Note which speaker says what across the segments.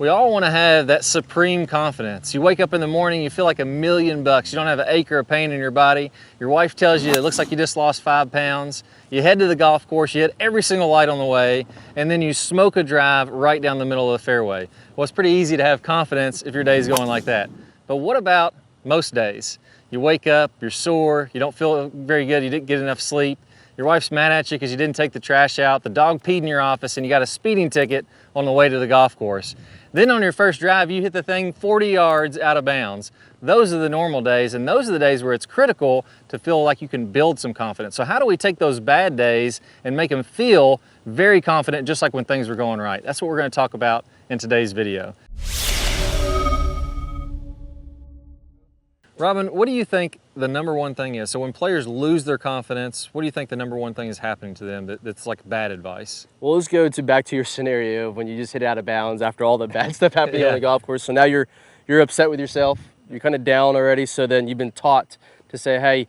Speaker 1: We all want to have that supreme confidence. You wake up in the morning, you feel like $1,000,000. You don't have an acre of pain in your body. Your wife tells you it looks like you just lost 5 pounds. You head to the golf course, you hit every single light on the way, and then you smoke a drive right down the middle of the fairway. Well, it's pretty easy to have confidence if your day's going like that. But what about most days? You wake up, you're sore, you don't feel very good, you didn't get enough sleep. Your wife's mad at you because you didn't take the trash out, the dog peed in your office, and you got a speeding ticket on the way to the golf course. Then on your first drive, you hit the thing 40 yards out of bounds. Those are the normal days, and those are the days where it's critical to feel like you can build some confidence. So how do we take those bad days and make them feel very confident, just like when things were going right? That's what we're going to talk about in today's video. Robin, what do you think the #1 thing is? So when players lose their confidence, what do you think the #1 thing is happening to them that's like bad advice?
Speaker 2: Well, let's go back to your scenario of when you just hit out of bounds after all the bad stuff happening on the golf course. So now you're upset with yourself. You're kind of down already. So then you've been taught to say, hey,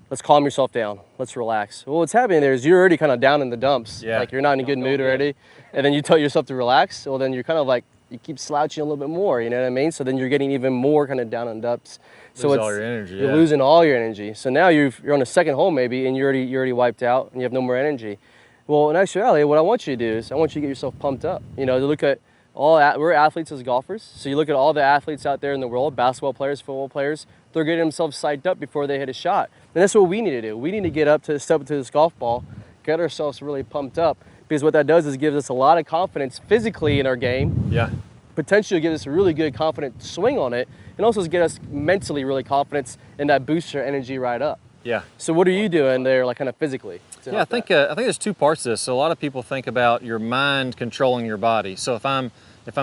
Speaker 2: let's calm yourself down. Let's relax. Well, what's happening there is you're already kind of down in the dumps.
Speaker 1: Yeah.
Speaker 2: Like you're not in a good mood already. And then you tell yourself to relax. Well, then you're kind of like, you keep slouching a little bit more, you know what I mean? So then you're getting even more kind of down in the dumps. So
Speaker 1: Lose all your energy.
Speaker 2: You're losing all your energy. So now you're on the second hole maybe, and you're already wiped out, and you have no more energy. Well, in actuality, what I want you to do is I want you to get yourself pumped up. You know, to look at we're athletes as golfers. So you look at all the athletes out there in the world, basketball players, football players, they're getting themselves psyched up before they hit a shot. And that's what we need to do. We need to step up to this golf ball, get ourselves really pumped up, because what that does is it gives us a lot of confidence physically in our game.
Speaker 1: Yeah.
Speaker 2: Potentially give us a really good confident swing on it, and also get us mentally really confident, and that boosts our energy right up.
Speaker 1: Yeah.
Speaker 2: So what are you doing there, like kind of physically?
Speaker 1: Yeah, I think there's 2 parts to this. So a lot of people think about your mind controlling your body. So if I'm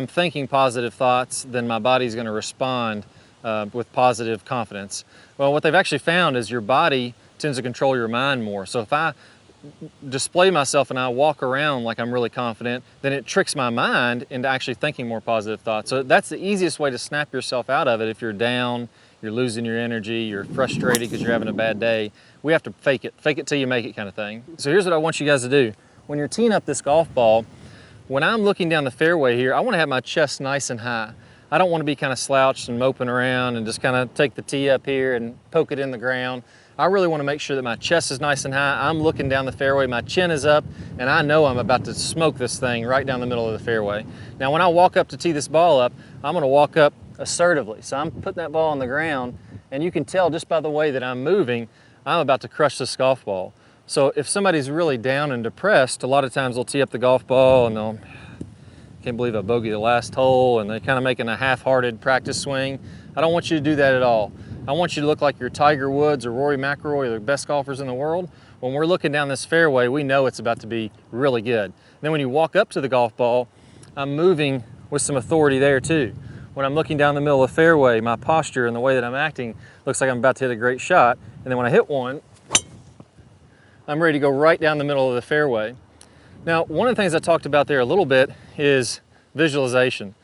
Speaker 1: thinking positive thoughts, then my body's going to respond with positive confidence. Well, what they've actually found is your body tends to control your mind more. So if I display myself and I walk around like I'm really confident, then it tricks my mind into actually thinking more positive thoughts. So that's the easiest way to snap yourself out of it. If you're down, you're losing your energy, you're frustrated because you're having a bad day, we have to fake it till you make it kind of thing. So here's what I want you guys to do. When you're teeing up this golf ball, when I'm looking down the fairway here, I want to have my chest nice and high. I don't want to be kind of slouched and moping around and just kind of take the tee up here and poke it in the ground. I really want to make sure that my chest is nice and high. I'm looking down the fairway, my chin is up, and I know I'm about to smoke this thing right down the middle of the fairway. Now, when I walk up to tee this ball up, I'm going to walk up assertively. So I'm putting that ball on the ground, and you can tell just by the way that I'm moving, I'm about to crush this golf ball. So if somebody's really down and depressed, a lot of times they'll tee up the golf ball and they'll, can't believe I bogeyed the last hole, and they're kind of making a half-hearted practice swing. I don't want you to do that at all. I want you to look like you're Tiger Woods or Rory McIlroy, the best golfers in the world. When we're looking down this fairway, we know it's about to be really good. Then when you walk up to the golf ball, I'm moving with some authority there too. When I'm looking down the middle of the fairway, my posture and the way that I'm acting looks like I'm about to hit a great shot. And then when I hit one, I'm ready to go right down the middle of the fairway. Now, one of the things I talked about there a little bit is visualization.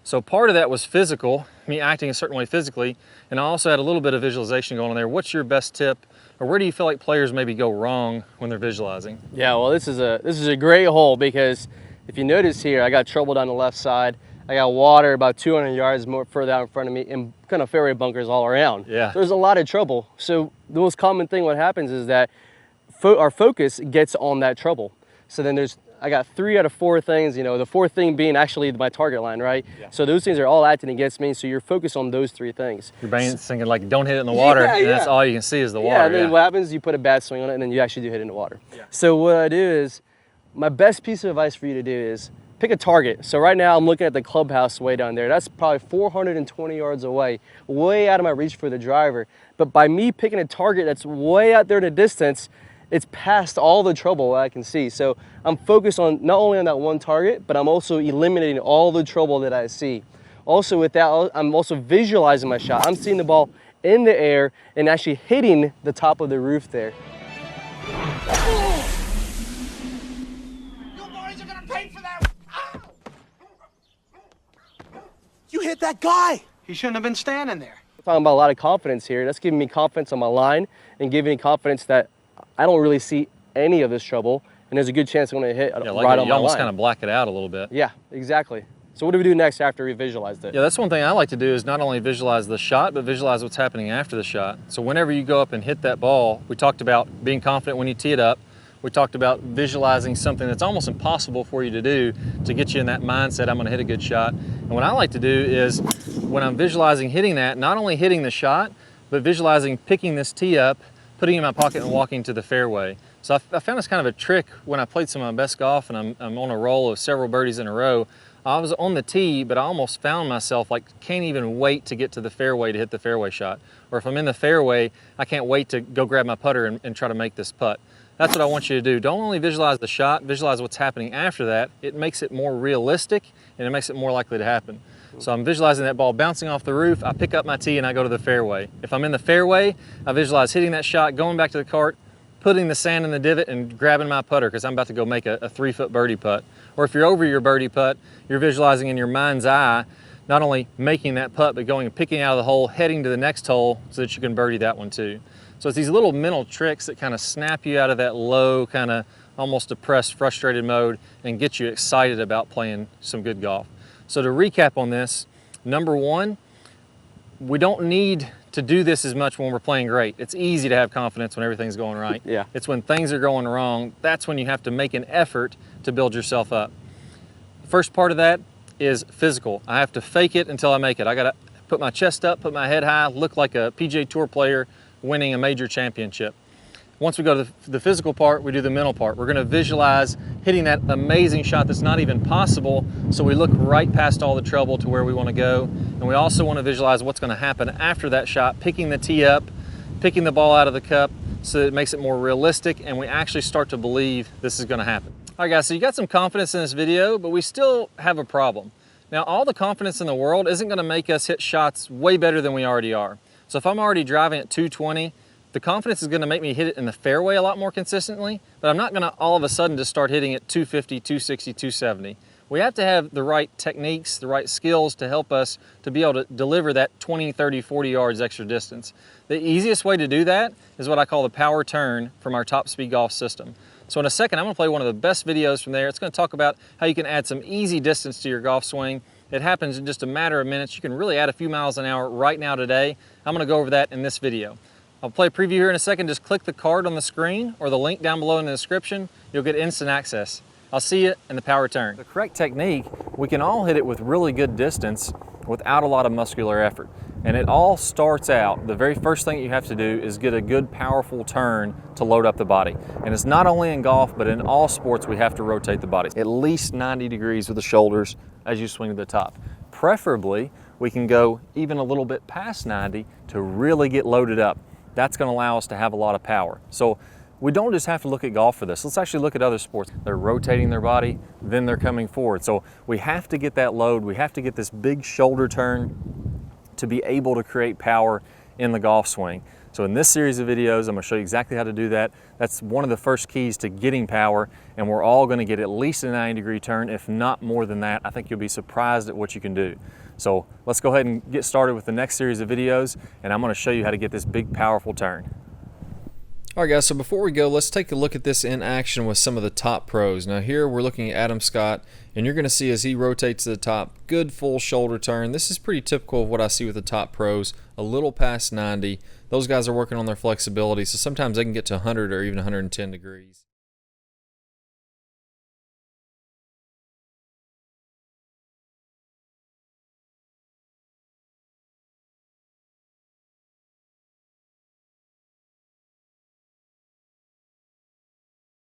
Speaker 1: So part of that was physical, me acting a certain way physically, and I also had a little bit of visualization going on there. What's your best tip, or where do you feel like players maybe go wrong when they're visualizing?
Speaker 2: Yeah, well, this is a great hole, because if you notice here, I got trouble down the left side. I got water about 200 yards more further out in front of me, and kind of fairway bunkers all around.
Speaker 1: Yeah.
Speaker 2: There's a lot of trouble. So the most common thing what happens is that our focus gets on that trouble. So then I got 3 out of 4 things, you know, the 4th thing being actually my target line, right? Yeah. So those things are all acting against me, so you're focused on those 3 things.
Speaker 1: Your brain's thinking like, don't hit it in the water, and that's all you can see is the water.
Speaker 2: Yeah, and then what happens, you put a bad swing on it, and then you actually do hit it in the water. Yeah. So what I do is, my best piece of advice for you to do is, pick a target. So right now I'm looking at the clubhouse way down there. That's probably 420 yards away, way out of my reach for the driver. But by me picking a target that's way out there in the distance, it's past all the trouble I can see. So I'm focused on not only on that one target, but I'm also eliminating all the trouble that I see. Also with that, I'm also visualizing my shot. I'm seeing the ball in the air and actually hitting the top of the roof there.
Speaker 3: You boys are gonna pay for that. You hit that guy. He shouldn't have been standing there.
Speaker 2: I'm talking about a lot of confidence here. That's giving me confidence on my line and giving me confidence that I don't really see any of this trouble, and there's a good chance I'm going to hit right on my line.
Speaker 1: You almost kind of black it out a little bit.
Speaker 2: Yeah, exactly. So what do we do next after we visualized it?
Speaker 1: Yeah, that's one thing I like to do is not only visualize the shot, but visualize what's happening after the shot. So whenever you go up and hit that ball, we talked about being confident when you tee it up. We talked about visualizing something that's almost impossible for you to do to get you in that mindset, I'm gonna hit a good shot. And what I like to do is when I'm visualizing hitting that, not only hitting the shot, but visualizing picking this tee up, putting it in my pocket and walking to the fairway. So I found this kind of a trick when I played some of my best golf and I'm on a roll of several birdies in a row. I was on the tee, but I almost found myself like can't even wait to get to the fairway to hit the fairway shot. Or if I'm in the fairway, I can't wait to go grab my putter and try to make this putt. That's what I want you to do. Don't only visualize the shot, visualize what's happening after that. It makes it more realistic and it makes it more likely to happen. So I'm visualizing that ball bouncing off the roof, I pick up my tee and I go to the fairway. If I'm in the fairway, I visualize hitting that shot, going back to the cart, putting the sand in the divot and grabbing my putter because I'm about to go make a 3-foot birdie putt. Or if you're over your birdie putt, you're visualizing in your mind's eye, not only making that putt, but going and picking out of the hole, heading to the next hole so that you can birdie that one too. So it's these little mental tricks that kind of snap you out of that low, kind of almost depressed, frustrated mode and get you excited about playing some good golf. So to recap on this, number one, we don't need to do this as much when we're playing great. It's easy to have confidence when everything's going right.
Speaker 2: Yeah.
Speaker 1: It's when things are going wrong, that's when you have to make an effort to build yourself up. The first part of that is physical. I have to fake it until I make it. I gotta put my chest up, put my head high, look like a PGA Tour player winning a major championship. Once we go to the physical part, we do the mental part. We're gonna visualize hitting that amazing shot that's not even possible, so we look right past all the trouble to where we wanna go. And we also wanna visualize what's gonna happen after that shot, picking the tee up, picking the ball out of the cup, so that it makes it more realistic and we actually start to believe this is gonna happen. All right guys, so you got some confidence in this video, but we still have a problem. Now, all the confidence in the world isn't gonna make us hit shots way better than we already are. So if I'm already driving at 220, the confidence is gonna make me hit it in the fairway a lot more consistently, but I'm not gonna all of a sudden just start hitting it 250, 260, 270. We have to have the right techniques, the right skills to help us to be able to deliver that 20, 30, 40 yards extra distance. The easiest way to do that is what I call the power turn from our Top Speed Golf system. So in a second, I'm gonna play one of the best videos from there. It's gonna talk about how you can add some easy distance to your golf swing. It happens in just a matter of minutes. You can really add a few miles an hour right now today. I'm gonna go over that in this video. I'll play a preview here in a second. Just click the card on the screen or the link down below in the description. You'll get instant access. I'll see you in the power turn. The correct technique, we can all hit it with really good distance without a lot of muscular effort. And it all starts out, the very first thing you have to do is get a good powerful turn to load up the body. And it's not only in golf, but in all sports we have to rotate the body. At least 90 degrees with the shoulders as you swing to the top. Preferably, we can go even a little bit past 90 to really get loaded up. That's gonna allow us to have a lot of power. So we don't just have to look at golf for this. Let's actually look at other sports. They're rotating their body, then they're coming forward. So we have to get that load. We have to get this big shoulder turn to be able to create power in the golf swing. So in this series of videos, I'm gonna show you exactly how to do that. That's one of the first keys to getting power, and we're all gonna get at least a 90-degree turn, if not more than that. I think you'll be surprised at what you can do. So let's go ahead and get started with the next series of videos, and I'm gonna show you how to get this big, powerful turn. All right guys, so before we go, let's take a look at this in action with some of the top pros. Now here we're looking at Adam Scott, and you're gonna see as he rotates to the top, good full shoulder turn. This is pretty typical of what I see with the top pros, a little past 90. Those guys are working on their flexibility, so sometimes they can get to 100 or even 110 degrees.